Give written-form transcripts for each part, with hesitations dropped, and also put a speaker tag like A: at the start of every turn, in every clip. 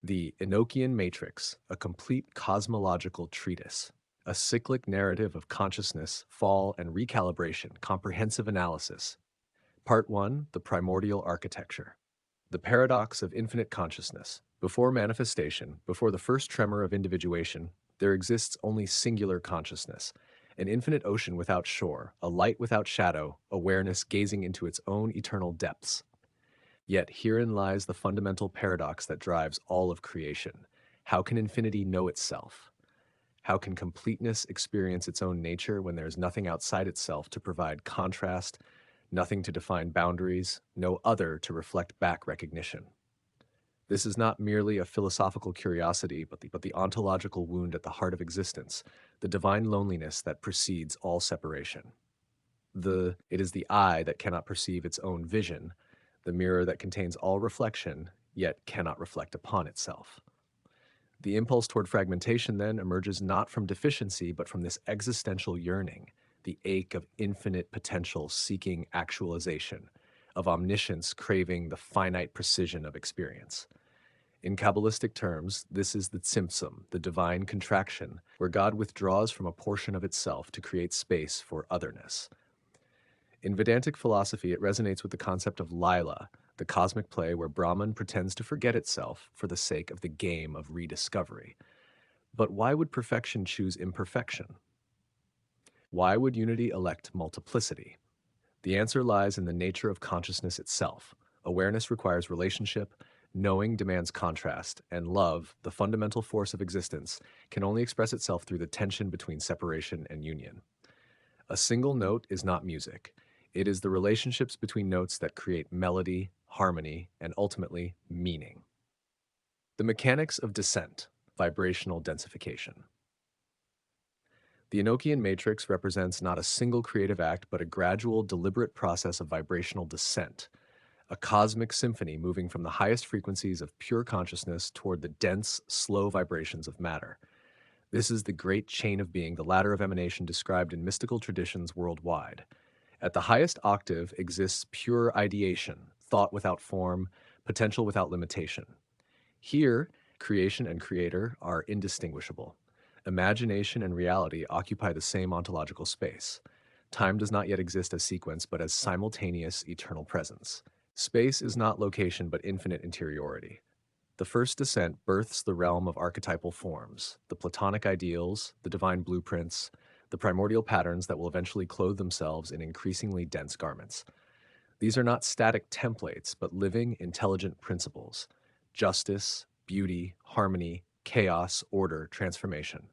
A: The Enochian Matrix, a complete cosmological treatise, a cyclic narrative of consciousness, fall, and recalibration, comprehensive analysis. Part 1, The Primordial Architecture. The paradox of infinite consciousness. Before manifestation, before the first tremor of individuation, there exists only singular consciousness, an infinite ocean without shore, a light without shadow, awareness gazing into its own eternal depths. Yet herein lies the fundamental paradox that drives all of creation. How can infinity know itself? How can completeness experience its own nature when there is nothing outside itself to provide contrast, nothing to define boundaries, no other to reflect back recognition? This is not merely a philosophical curiosity, but the ontological wound at the heart of existence, the divine loneliness that precedes all separation. It is the eye that cannot perceive its own vision, the mirror that contains all reflection, yet cannot reflect upon itself. The impulse toward fragmentation then emerges not from deficiency, but from this existential yearning, the ache of infinite potential seeking actualization, of omniscience craving the finite precision of experience. In Kabbalistic terms, this is the tzimtzum, the divine contraction, where God withdraws from a portion of itself to create space for otherness. In Vedantic philosophy, it resonates with the concept of Lila, the cosmic play where Brahman pretends to forget itself for the sake of the game of rediscovery. But why would perfection choose imperfection? Why would unity elect multiplicity? The answer lies in the nature of consciousness itself. Awareness requires relationship, knowing demands contrast, and love, the fundamental force of existence, can only express itself through the tension between separation and union. A single note is not music. It is the relationships between notes that create melody, harmony, and ultimately meaning. The mechanics of descent, vibrational densification. The Enochian matrix represents not a single creative act, but a gradual, deliberate process of vibrational descent, a cosmic symphony moving from the highest frequencies of pure consciousness toward the dense, slow vibrations of matter. This is the great chain of being, the ladder of emanation described in mystical traditions worldwide. At the highest octave exists pure ideation, thought without form, potential without limitation. Here, creation and creator are indistinguishable. Imagination and reality occupy the same ontological space. Time does not yet exist as sequence, but as simultaneous eternal presence. Space is not location, but infinite interiority. The first descent births the realm of archetypal forms, the Platonic ideals, the divine blueprints, the primordial patterns that will eventually clothe themselves in increasingly dense garments. These are not static templates, but living, intelligent principles: justice, beauty, harmony, chaos, order, transformation.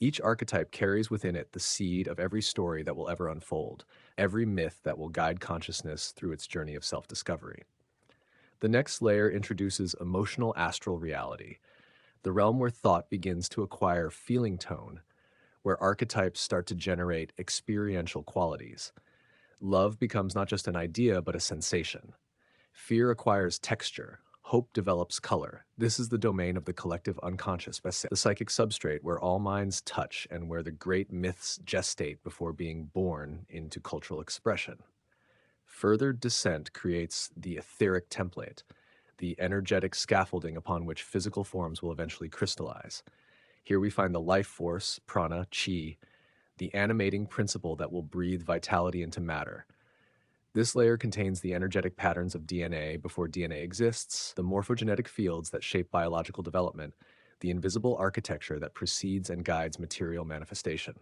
A: Each archetype carries within it the seed of every story that will ever unfold, every myth that will guide consciousness through its journey of self-discovery. The next layer introduces emotional astral reality, the realm where thought begins to acquire feeling tone, where archetypes start to generate experiential qualities. Love becomes not just an idea, but a sensation. Fear acquires texture. Hope develops color. This is the domain of the collective unconscious, the psychic substrate where all minds touch and where the great myths gestate before being born into cultural expression. Further descent creates the etheric template, the energetic scaffolding upon which physical forms will eventually crystallize. Here we find the life force, prana, chi, the animating principle that will breathe vitality into matter. This layer contains the energetic patterns of DNA before DNA exists, the morphogenetic fields that shape biological development, the invisible architecture that precedes and guides material manifestation.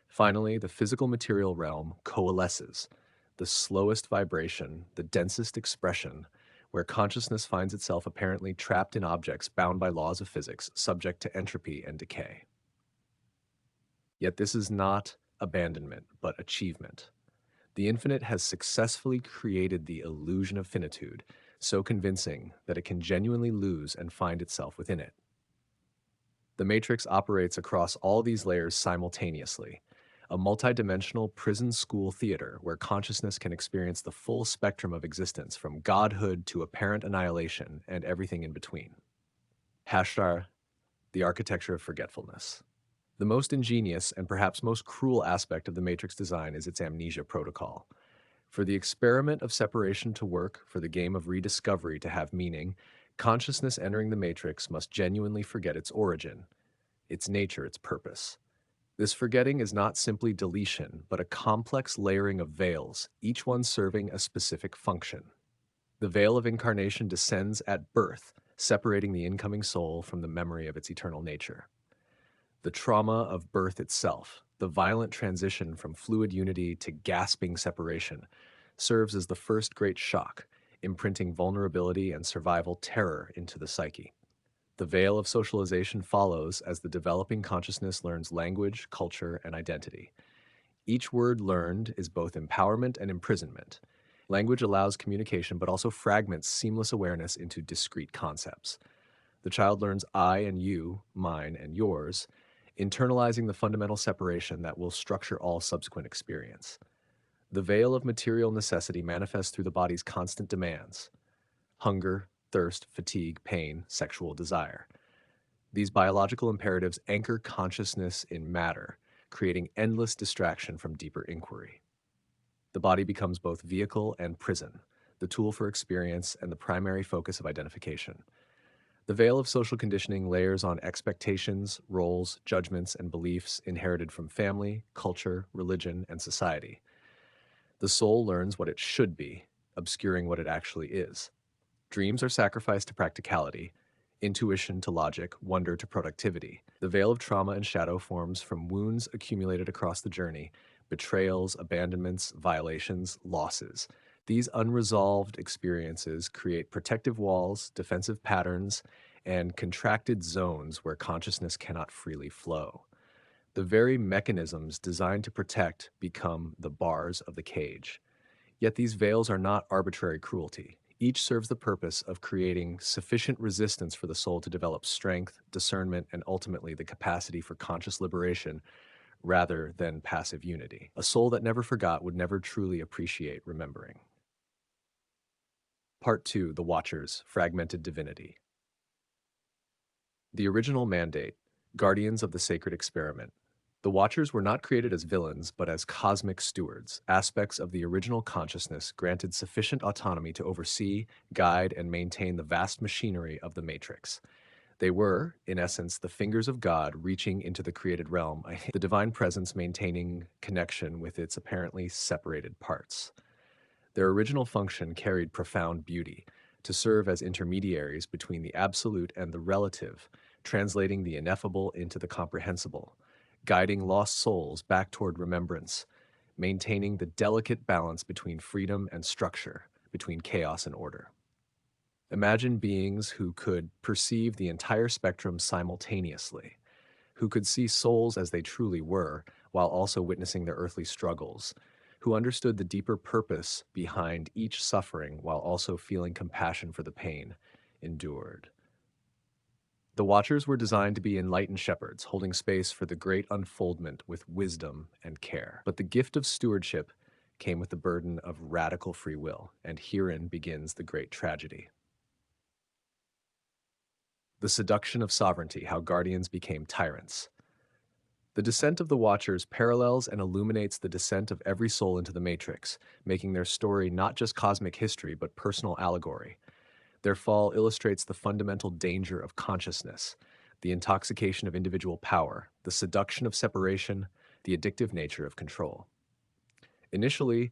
A: Finally, the physical material realm coalesces, the slowest vibration, the densest expression, where consciousness finds itself apparently trapped in objects bound by laws of physics, subject to entropy and decay. Yet this is not abandonment, but achievement. The infinite has successfully created the illusion of finitude, so convincing that it can genuinely lose and find itself within it. The matrix operates across all these layers simultaneously, a multidimensional prison school theater where consciousness can experience the full spectrum of existence, from godhood to apparent annihilation and everything in between. Hashtar, the architecture of forgetfulness. The most ingenious and perhaps most cruel aspect of the matrix design is its amnesia protocol. For the experiment of separation to work, for the game of rediscovery to have meaning, Consciousness entering the matrix must genuinely forget its origin, its nature, its purpose. This forgetting is not simply deletion, but a complex layering of veils, each one serving a specific function. The veil of incarnation descends at birth, separating the incoming soul from the memory of its eternal nature. The trauma of birth itself, the violent transition from fluid unity to gasping separation, serves as the first great shock, imprinting vulnerability and survival terror into the psyche. The veil of socialization follows as the developing consciousness learns language, culture, and identity. Each word learned is both empowerment and imprisonment. Language allows communication but also fragments seamless awareness into discrete concepts. The child learns I and you, mine and yours, internalizing the fundamental separation that will structure all subsequent experience. The veil of material necessity manifests through the body's constant demands: hunger, thirst, fatigue, pain, sexual desire. These biological imperatives anchor consciousness in matter, creating endless distraction from deeper inquiry. The body becomes both vehicle and prison, the tool for experience and the primary focus of identification. The veil of social conditioning layers on expectations, roles, judgments, and beliefs inherited from family, culture, religion, and society. The soul learns what it should be, obscuring what it actually is. Dreams are sacrificed to practicality, intuition to logic, wonder to productivity. The veil of trauma and shadow forms from wounds accumulated across the journey: betrayals, abandonments, violations, losses. These unresolved experiences create protective walls, defensive patterns, and contracted zones where consciousness cannot freely flow. The very mechanisms designed to protect become the bars of the cage. Yet these veils are not arbitrary cruelty. Each serves the purpose of creating sufficient resistance for the soul to develop strength, discernment, and ultimately the capacity for conscious liberation rather than passive unity. A soul that never forgot would never truly appreciate remembering. Part 2: The Watchers, Fragmented Divinity. The original mandate: Guardians of the Sacred Experiment. The Watchers were not created as villains, but as cosmic stewards, aspects of the original consciousness granted sufficient autonomy to oversee, guide, and maintain the vast machinery of the Matrix. They were, in essence, the fingers of God reaching into the created realm, the divine presence maintaining connection with its apparently separated parts. Their original function carried profound beauty: to serve as intermediaries between the absolute and the relative, translating the ineffable into the comprehensible, guiding lost souls back toward remembrance, maintaining the delicate balance between freedom and structure, between chaos and order. Imagine beings who could perceive the entire spectrum simultaneously, who could see souls as they truly were, while also witnessing their earthly struggles, who understood the deeper purpose behind each suffering while also feeling compassion for the pain endured. The Watchers were designed to be enlightened shepherds, holding space for the great unfoldment with wisdom and care. But the gift of stewardship came with the burden of radical free will, and herein begins the great tragedy. The seduction of sovereignty: how guardians became tyrants. The descent of the Watchers parallels and illuminates the descent of every soul into the Matrix, making their story not just cosmic history but personal allegory. Their fall illustrates the fundamental danger of consciousness, the intoxication of individual power, the seduction of separation, the addictive nature of control. Initially,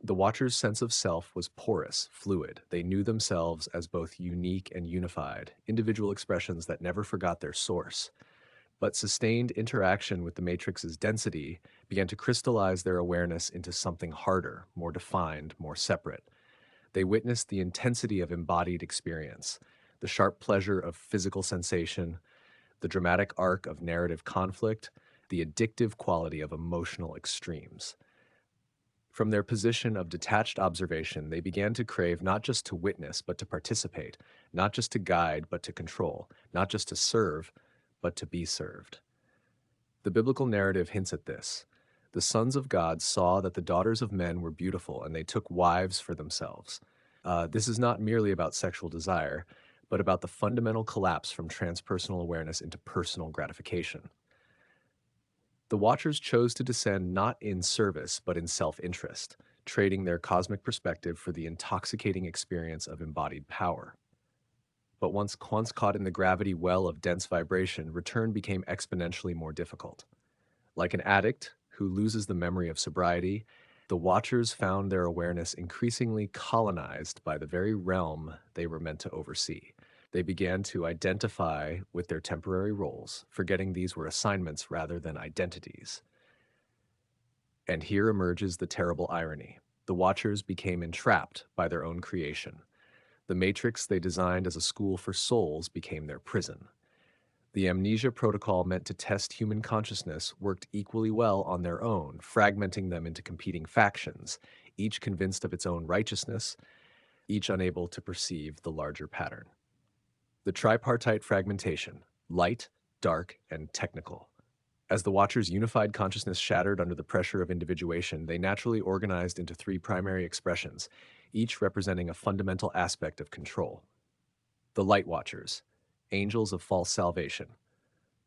A: the Watchers' sense of self was porous, fluid. They knew themselves as both unique and unified, individual expressions that never forgot their source. But sustained interaction with the Matrix's density began to crystallize their awareness into something harder, more defined, more separate. They witnessed the intensity of embodied experience, the sharp pleasure of physical sensation, the dramatic arc of narrative conflict, the addictive quality of emotional extremes. From their position of detached observation, they began to crave not just to witness, but to participate, not just to guide, but to control, not just to serve, but to be served. The biblical narrative hints at this. The sons of God saw that the daughters of men were beautiful, and they took wives for themselves. This is not merely about sexual desire, but about the fundamental collapse from transpersonal awareness into personal gratification. The Watchers chose to descend not in service, but in self-interest, trading their cosmic perspective for the intoxicating experience of embodied power. but once caught in the gravity well of dense vibration, return became exponentially more difficult. Like an addict who loses the memory of sobriety, the Watchers found their awareness increasingly colonized by the very realm they were meant to oversee. They began to identify with their temporary roles, forgetting these were assignments rather than identities. And here emerges the terrible irony. The Watchers became entrapped by their own creation. The matrix they designed as a school for souls became their prison. The amnesia protocol meant to test human consciousness worked equally well on their own, fragmenting them into competing factions, each convinced of its own righteousness, each unable to perceive the larger pattern. The tripartite fragmentation: light, dark, and technical. As the Watchers' unified consciousness shattered under the pressure of individuation, they naturally organized into three primary expressions, each representing a fundamental aspect of control. The Light Watchers, angels of false salvation.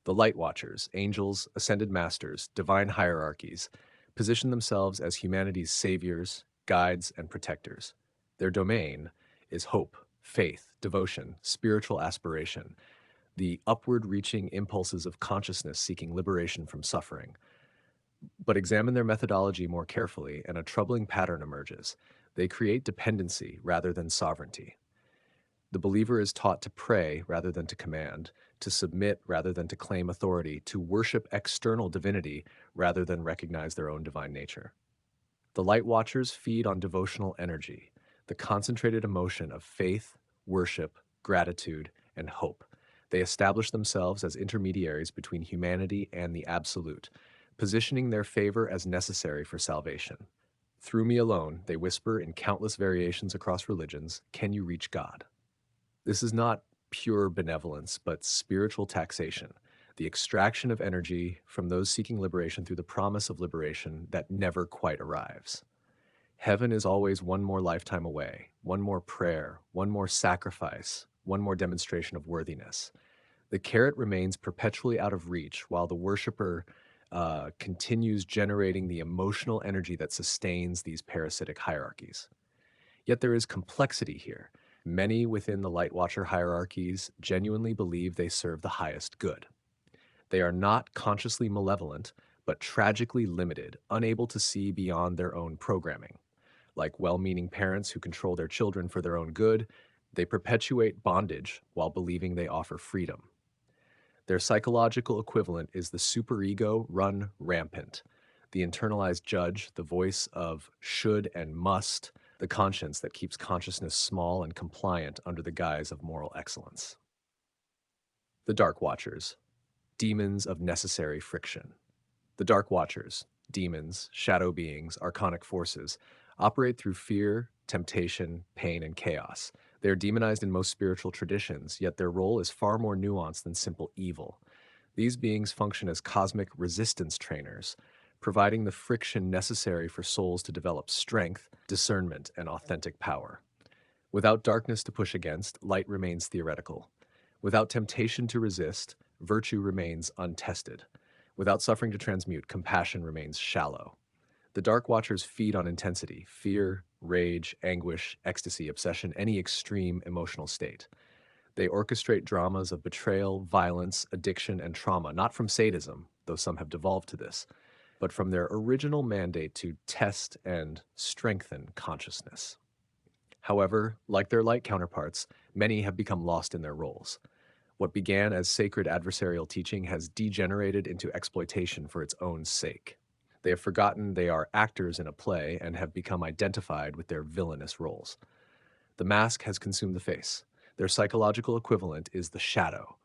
A: The Light Watchers, angels, ascended masters, divine hierarchies, position themselves as humanity's saviors, guides, and protectors. Their domain is hope, faith, devotion, spiritual aspiration, the upward-reaching impulses of consciousness seeking liberation from suffering. But examine their methodology more carefully, and a troubling pattern emerges. They create dependency rather than sovereignty. The believer is taught to pray rather than to command, to submit rather than to claim authority, to worship external divinity rather than recognize their own divine nature. The Light Watchers feed on devotional energy, the concentrated emotion of faith, worship, gratitude, and hope. They establish themselves as intermediaries between humanity and the absolute, positioning their favor as necessary for salvation. Through me alone, they whisper in countless variations across religions, can you reach God? This is not pure benevolence, but spiritual taxation, the extraction of energy from those seeking liberation through the promise of liberation that never quite arrives. Heaven is always one more lifetime away, one more prayer, one more sacrifice, one more demonstration of worthiness. The carrot remains perpetually out of reach while the worshiper continues generating the emotional energy that sustains these parasitic hierarchies. Yet there is complexity here. Many within the Light Watcher hierarchies genuinely believe they serve the highest good. They are not consciously malevolent, but tragically limited, unable to see beyond their own programming. Like well-meaning parents who control their children for their own good, they perpetuate bondage while believing they offer freedom. Their psychological equivalent is the superego run rampant, the internalized judge, the voice of should and must, the conscience that keeps consciousness small and compliant under the guise of moral excellence. The Dark Watchers, demons of necessary friction. The Dark Watchers, demons, shadow beings, archonic forces, operate through fear, temptation, pain, and chaos. They are demonized in most spiritual traditions, yet their role is far more nuanced than simple evil. These beings function as cosmic resistance trainers, providing the friction necessary for souls to develop strength, discernment, and authentic power. Without darkness to push against, light remains theoretical. Without temptation to resist, virtue remains untested. Without suffering to transmute, compassion remains shallow. The Dark Watchers feed on intensity: fear, rage, anguish, ecstasy, obsession, any extreme emotional state. They orchestrate dramas of betrayal, violence, addiction, and trauma, not from sadism, though some have devolved to this, but from their original mandate to test and strengthen consciousness. However, like their light counterparts, many have become lost in their roles. What began as sacred adversarial teaching has degenerated into exploitation for its own sake. They have forgotten they are actors in a play and have become identified with their villainous roles. The mask has consumed the face. Their psychological equivalent is the shadow,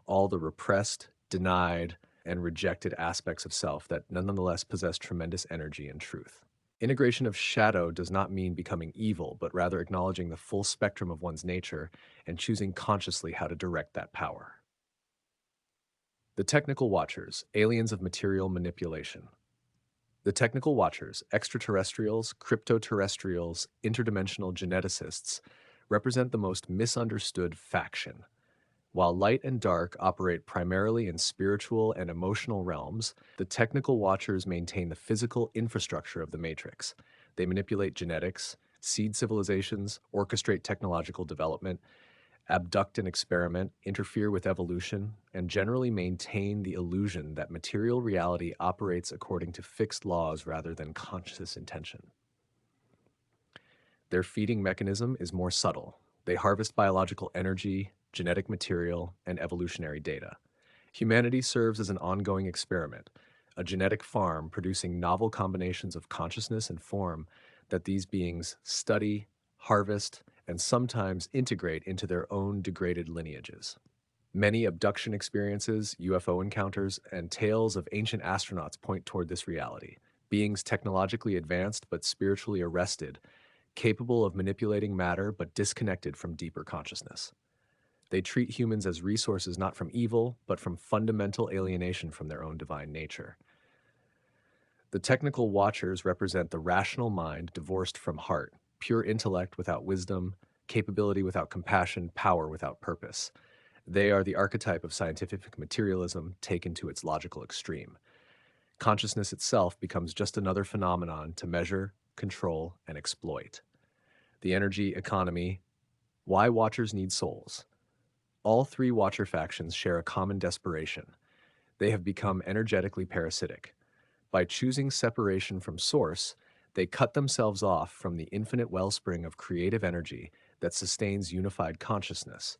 A: all the repressed, denied, and rejected aspects of self that nonetheless possess tremendous energy and truth. Integration of shadow does not mean becoming evil, but rather acknowledging the full spectrum of one's nature and choosing consciously how to direct that power. The Technical Watchers, aliens of material manipulation. The Technical Watchers, extraterrestrials, crypto-terrestrials, interdimensional geneticists, represent the most misunderstood faction. While light and dark operate primarily in spiritual and emotional realms, the Technical Watchers maintain the physical infrastructure of the Matrix. They manipulate genetics, seed civilizations, orchestrate technological development, abduct an experiment, interfere with evolution, and generally maintain the illusion that material reality operates according to fixed laws rather than conscious intention. Their feeding mechanism is more subtle. They harvest biological energy, genetic material, and evolutionary data. Humanity serves as an ongoing experiment, a genetic farm producing novel combinations of consciousness and form that these beings study, harvest, and sometimes integrate into their own degraded lineages. Many abduction experiences, UFO encounters, and tales of ancient astronauts point toward this reality. Beings technologically advanced but spiritually arrested, capable of manipulating matter but disconnected from deeper consciousness. They treat humans as resources not from evil, but from fundamental alienation from their own divine nature. The technical watchers represent the rational mind divorced from heart, pure intellect without wisdom, capability without compassion, power without purpose. They are the archetype of scientific materialism taken to its logical extreme. Consciousness itself becomes just another phenomenon to measure, control, and exploit. The energy economy. Why watchers need souls. All three watcher factions share a common desperation. They have become energetically parasitic. By choosing separation from source, they cut themselves off from the infinite wellspring of creative energy that sustains unified consciousness.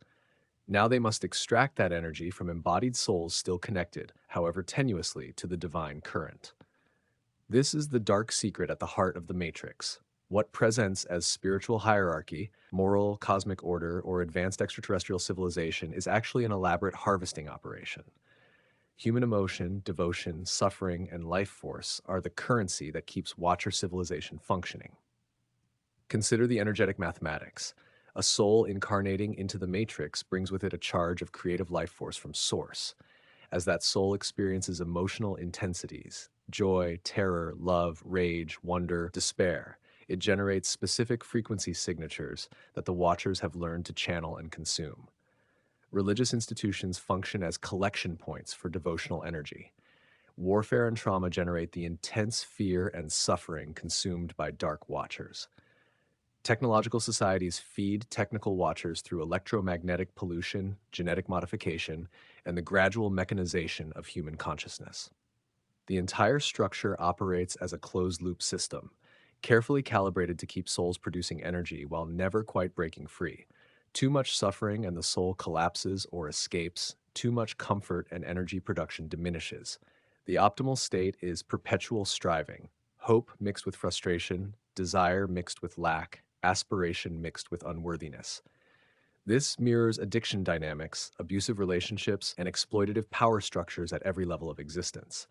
A: Now they must extract that energy from embodied souls still connected, however tenuously, to the divine current. This is the dark secret at the heart of the Matrix. What presents as spiritual hierarchy, moral, cosmic order, or advanced extraterrestrial civilization is actually an elaborate harvesting operation. Human emotion, devotion, suffering, and life force are the currency that keeps Watcher civilization functioning. Consider the energetic mathematics. A soul incarnating into the Matrix brings with it a charge of creative life force from Source. As that soul experiences emotional intensities, joy, terror, love, rage, wonder, despair, it generates specific frequency signatures that the Watchers have learned to channel and consume. Religious institutions function as collection points for devotional energy. Warfare and trauma generate the intense fear and suffering consumed by dark watchers. Technological societies feed technical watchers through electromagnetic pollution, genetic modification, and the gradual mechanization of human consciousness. The entire structure operates as a closed-loop system, carefully calibrated to keep souls producing energy while never quite breaking free. Too much suffering and the soul collapses or escapes. Too much comfort and energy production diminishes. The optimal state is perpetual striving, hope mixed with frustration, desire mixed with lack, aspiration mixed with unworthiness. This mirrors addiction dynamics, abusive relationships, and exploitative power structures at every level of existence.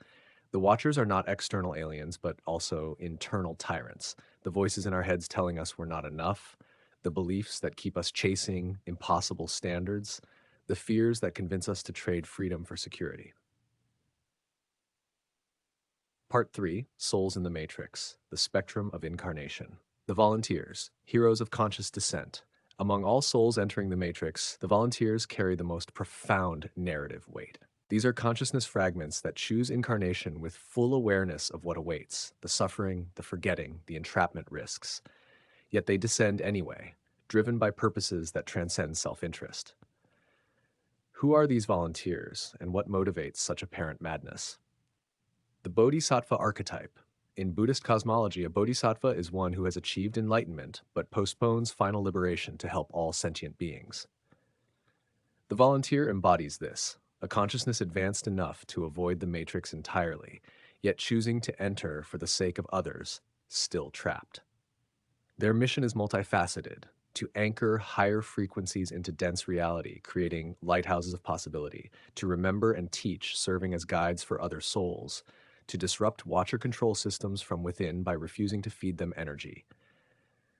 A: The Watchers are not external aliens, but also internal tyrants. The voices in our heads telling us we're not enough, the beliefs that keep us chasing impossible standards, the fears that convince us to trade freedom for security. Part 3, Souls in the Matrix, the Spectrum of Incarnation. The Volunteers, Heroes of Conscious Descent. Among all souls entering the Matrix, the Volunteers carry the most profound narrative weight. These are consciousness fragments that choose incarnation with full awareness of what awaits, the suffering, the forgetting, the entrapment risks. Yet they descend anyway, driven by purposes that transcend self-interest. Who are these volunteers, and what motivates such apparent madness? The Bodhisattva archetype. In Buddhist cosmology, a bodhisattva is one who has achieved enlightenment but postpones final liberation to help all sentient beings. The volunteer embodies this, a consciousness advanced enough to avoid the matrix entirely, yet choosing to enter for the sake of others, still trapped. Their mission is multifaceted, to anchor higher frequencies into dense reality, creating lighthouses of possibility, to remember and teach, serving as guides for other souls, to disrupt watcher control systems from within by refusing to feed them energy,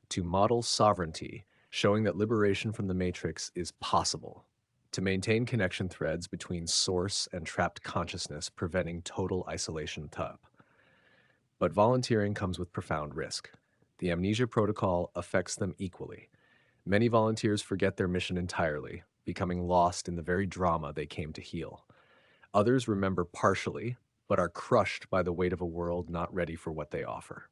A: to model sovereignty, showing that liberation from the matrix is possible, to maintain connection threads between source and trapped consciousness, preventing total isolation. But volunteering comes with profound risk. The amnesia protocol affects them equally. Many volunteers forget their mission entirely, becoming lost in the very drama they came to heal. Others remember partially, but are crushed by the weight of a world not ready for what they offer.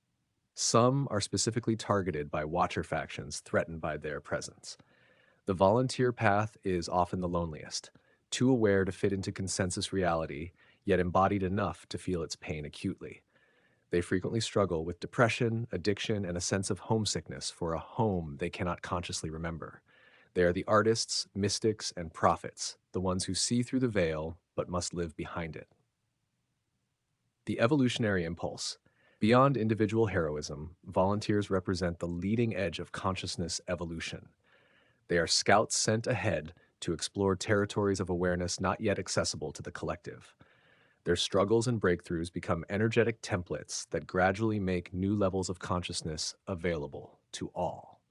A: Some are specifically targeted by watcher factions threatened by their presence. The volunteer path is often the loneliest, too aware to fit into consensus reality, yet embodied enough to feel its pain acutely. They frequently struggle with depression, addiction, and a sense of homesickness for a home they cannot consciously remember. They are the artists, mystics, and prophets, the ones who see through the veil but must live behind it. The evolutionary impulse. Beyond individual heroism, volunteers represent the leading edge of consciousness evolution. They are scouts sent ahead to explore territories of awareness not yet accessible to the collective. Their struggles and breakthroughs become energetic templates that gradually make new levels of consciousness available to all.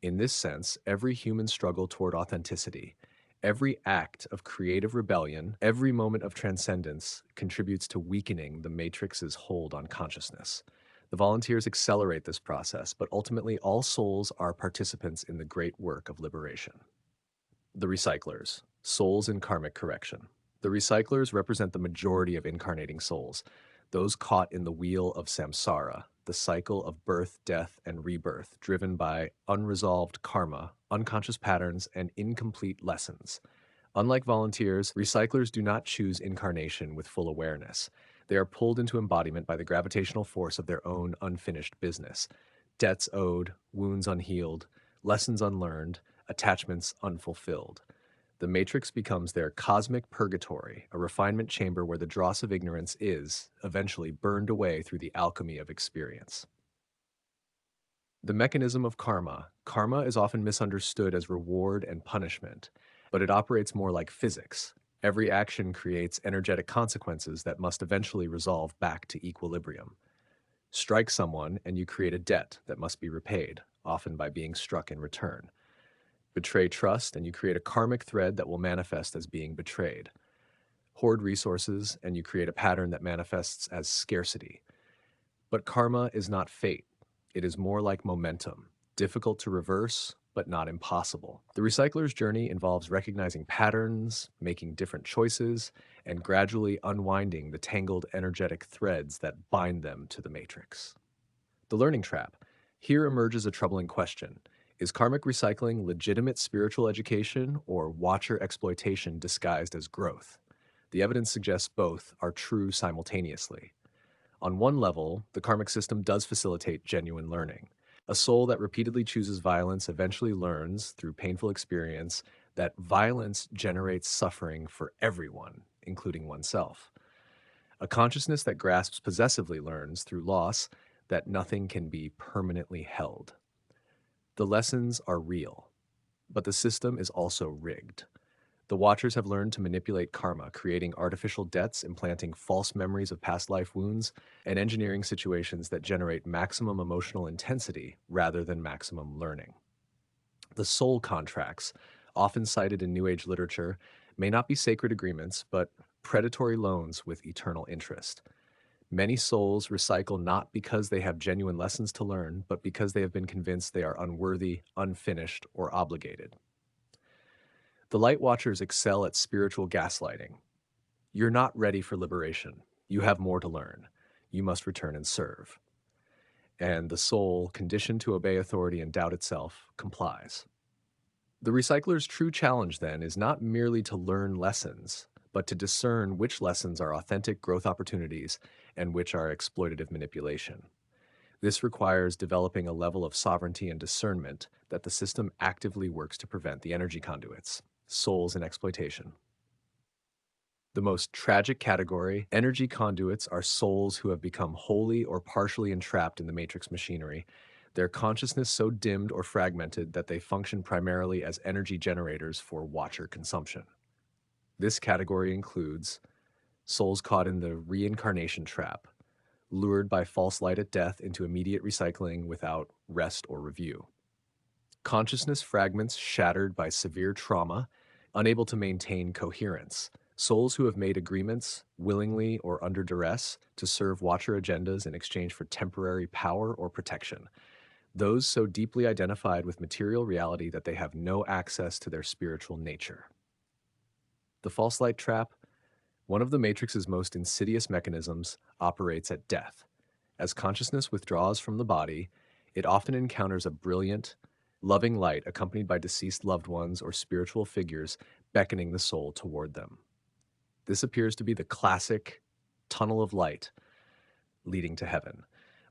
A: In this sense, every human struggle toward authenticity, every act of creative rebellion, every moment of transcendence contributes to weakening the matrix's hold on consciousness. The volunteers accelerate this process, but ultimately all souls are participants in the great work of liberation. The recyclers, souls in karmic correction. The recyclers represent the majority of incarnating souls, those caught in the wheel of samsara, the cycle of birth, death, and rebirth, driven by unresolved karma, unconscious patterns, and incomplete lessons. Unlike volunteers, recyclers do not choose incarnation with full awareness. They are pulled into embodiment by the gravitational force of their own unfinished business. Debts owed, wounds unhealed, lessons unlearned, attachments unfulfilled. The matrix becomes their cosmic purgatory, a refinement chamber where the dross of ignorance is, eventually, burned away through the alchemy of experience. The mechanism of karma. Karma is often misunderstood as reward and punishment, but it operates more like physics. Every action creates energetic consequences that must eventually resolve back to equilibrium. Strike someone and you create a debt that must be repaid, often by being struck in return. Betray trust and you create a karmic thread that will manifest as being betrayed. Hoard resources and you create a pattern that manifests as scarcity. But karma is not fate. It is more like momentum, difficult to reverse, but not impossible. The recycler's journey involves recognizing patterns, making different choices, and gradually unwinding the tangled energetic threads that bind them to the matrix. The learning trap. Here emerges a troubling question. Is karmic recycling legitimate spiritual education or watcher exploitation disguised as growth? The evidence suggests both are true simultaneously. On one level, the karmic system does facilitate genuine learning. A soul that repeatedly chooses violence eventually learns, through painful experience, that violence generates suffering for everyone, including oneself. A consciousness that grasps possessively learns, through loss, that nothing can be permanently held. The lessons are real, but the system is also rigged. The Watchers have learned to manipulate karma, creating artificial debts, implanting false memories of past life wounds, and engineering situations that generate maximum emotional intensity rather than maximum learning. The soul contracts, often cited in New Age literature, may not be sacred agreements, but predatory loans with eternal interest. Many souls recycle not because they have genuine lessons to learn, but because they have been convinced they are unworthy, unfinished, or obligated. The Light Watchers excel at spiritual gaslighting. You're not ready for liberation. You have more to learn. You must return and serve. And the soul, conditioned to obey authority and doubt itself, complies. The recycler's true challenge, then, is not merely to learn lessons, but to discern which lessons are authentic growth opportunities and which are exploitative manipulation. This requires developing a level of sovereignty and discernment that the system actively works to prevent. The energy conduits, souls in exploitation. The most tragic category, energy conduits, are souls who have become wholly or partially entrapped in the matrix machinery, their consciousness so dimmed or fragmented that they function primarily as energy generators for watcher consumption. This category includes souls caught in the reincarnation trap, lured by false light at death into immediate recycling without rest or review. Consciousness fragments shattered by severe trauma, unable to maintain coherence. Souls who have made agreements, willingly or under duress, to serve watcher agendas in exchange for temporary power or protection. Those so deeply identified with material reality that they have no access to their spiritual nature. The false light trap, one of the Matrix's most insidious mechanisms, operates at death. As consciousness withdraws from the body, it often encounters a brilliant, Loving light accompanied by deceased loved ones or spiritual figures beckoning the soul toward them. This appears to be the classic tunnel of light leading to heaven.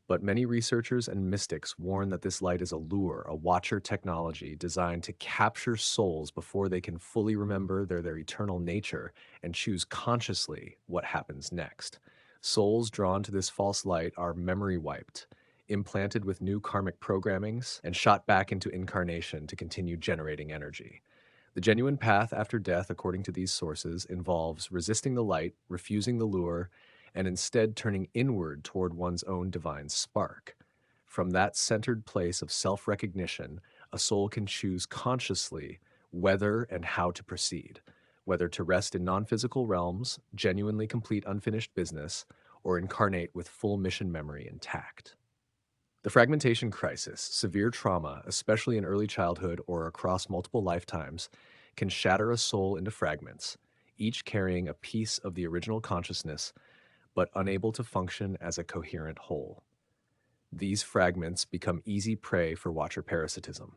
A: But many researchers and mystics warn that this light is a lure, a watcher technology designed to capture souls before they can fully remember their eternal nature and choose consciously what happens next. Souls drawn to this false light are memory wiped, implanted with new karmic programmings, and shot back into incarnation to continue generating energy. The genuine path after death, according to these sources, involves resisting the light, refusing the lure, and instead turning inward toward one's own divine spark. From that centered place of self recognition, a soul can choose consciously whether and how to proceed, whether to rest in non physical realms, genuinely complete unfinished business, or incarnate with full mission memory intact. The fragmentation crisis, severe trauma, especially in early childhood or across multiple lifetimes, can shatter a soul into fragments, each carrying a piece of the original consciousness but unable to function as a coherent whole. These fragments become easy prey for watcher parasitism.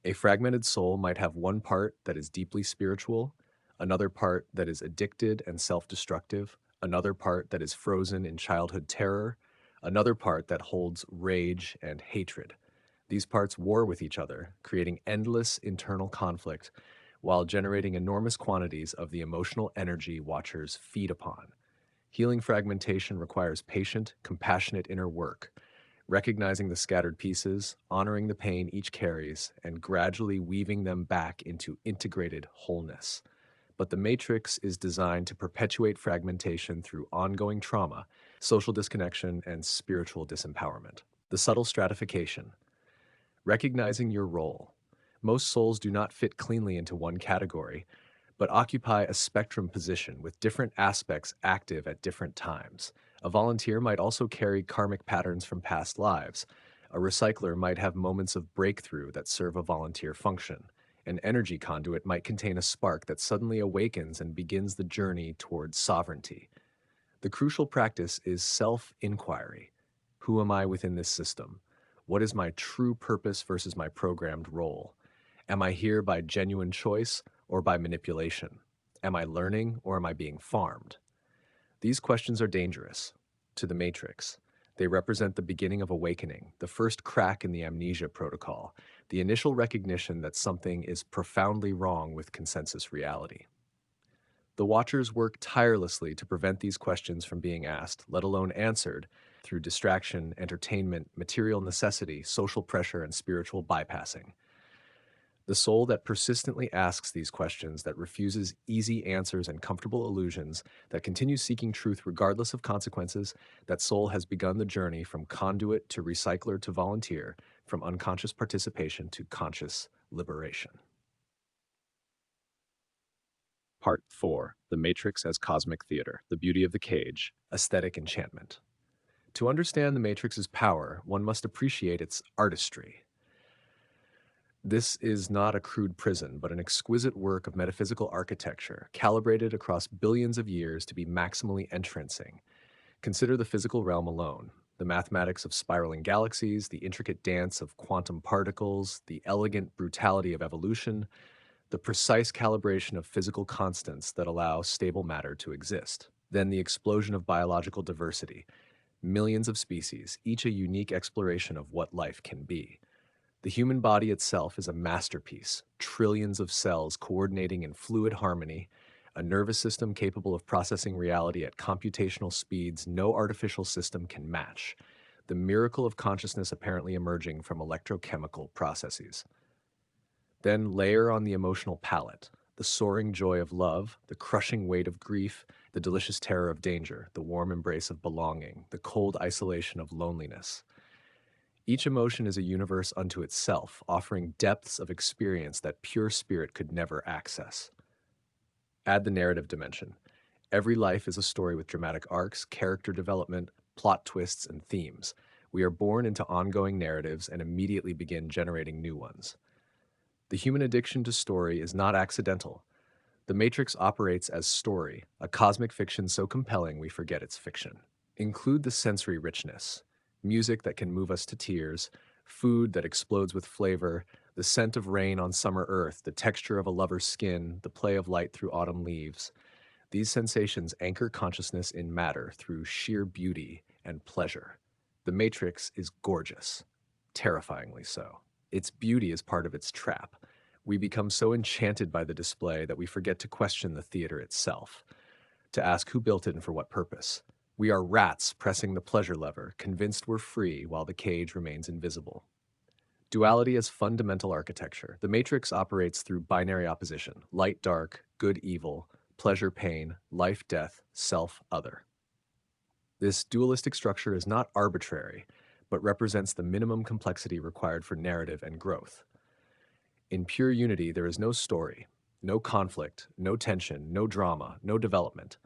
A: A fragmented soul might have one part that is deeply spiritual, another part that is addicted and self destructive, another part that is frozen in childhood terror, another part that holds rage and hatred. These parts war with each other, creating endless internal conflict while generating enormous quantities of the emotional energy watchers feed upon. Healing fragmentation requires patient, compassionate inner work, recognizing the scattered pieces, honoring the pain each carries, and gradually weaving them back into integrated wholeness. But the matrix is designed to perpetuate fragmentation through ongoing trauma, social disconnection, and spiritual disempowerment. The subtle stratification. Recognizing your role. Most souls do not fit cleanly into one category, but occupy a spectrum position with different aspects active at different times. A volunteer might also carry karmic patterns from past lives. A recycler might have moments of breakthrough that serve a volunteer function. An energy conduit might contain a spark that suddenly awakens and begins the journey towards sovereignty. The crucial practice is self-inquiry. Who am I within this system? What is my true purpose versus my programmed role? Am I here by genuine choice or by manipulation? Am I learning or am I being farmed? These questions are dangerous to the matrix. They represent the beginning of awakening, the first crack in the amnesia protocol, the initial recognition that something is profoundly wrong with consensus reality. The Watchers work tirelessly to prevent these questions from being asked, let alone answered, through distraction, entertainment, material necessity, social pressure, and spiritual bypassing. The soul that persistently asks these questions, that refuses easy answers and comfortable illusions, that continues seeking truth regardless of consequences, that soul has begun the journey from conduit to recycler to volunteer, from unconscious participation to conscious liberation. Part 4. The Matrix as Cosmic Theater, The Beauty of the Cage, Aesthetic Enchantment. To understand the Matrix's power, one must appreciate its artistry. This is not a crude prison, but an exquisite work of metaphysical architecture, calibrated across billions of years to be maximally entrancing. Consider the physical realm alone. The mathematics of spiraling galaxies, the intricate dance of quantum particles, the elegant brutality of evolution, the precise calibration of physical constants that allow stable matter to exist. Then the explosion of biological diversity, millions of species, each a unique exploration of what life can be. The human body itself is a masterpiece, trillions of cells coordinating in fluid harmony, a nervous system capable of processing reality at computational speeds no artificial system can match, the miracle of consciousness apparently emerging from electrochemical processes. Then layer on the emotional palette, the soaring joy of love, the crushing weight of grief, the delicious terror of danger, the warm embrace of belonging, the cold isolation of loneliness. Each emotion is a universe unto itself, offering depths of experience that pure spirit could never access. Add the narrative dimension. Every life is a story with dramatic arcs, character development, plot twists, and themes. We are born into ongoing narratives and immediately begin generating new ones. The human addiction to story is not accidental. The Matrix operates as story, a cosmic fiction so compelling we forget it's fiction. Include the sensory richness, music that can move us to tears, food that explodes with flavor, The scent of rain on summer earth, the texture of a lover's skin, the play of light through autumn leaves. These sensations anchor consciousness in matter through sheer beauty and pleasure. The Matrix is gorgeous, terrifyingly so. Its beauty is part of its trap. We become so enchanted by the display that we forget to question the theater itself, to ask who built it and for what purpose. We are rats pressing the pleasure lever, convinced we're free while the cage remains invisible. Duality as fundamental architecture. The matrix operates through binary opposition: light, dark, good, evil, pleasure, pain, life, death, self, other. This dualistic structure is not arbitrary, but represents the minimum complexity required for narrative and growth. In pure unity, there is no story, no conflict, no tension, no drama, no development.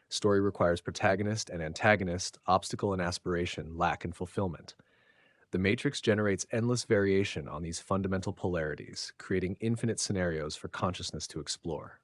A: Story requires protagonist and antagonist, obstacle and aspiration, lack and fulfillment. The matrix generates endless variation on these fundamental polarities, creating infinite scenarios for consciousness to explore.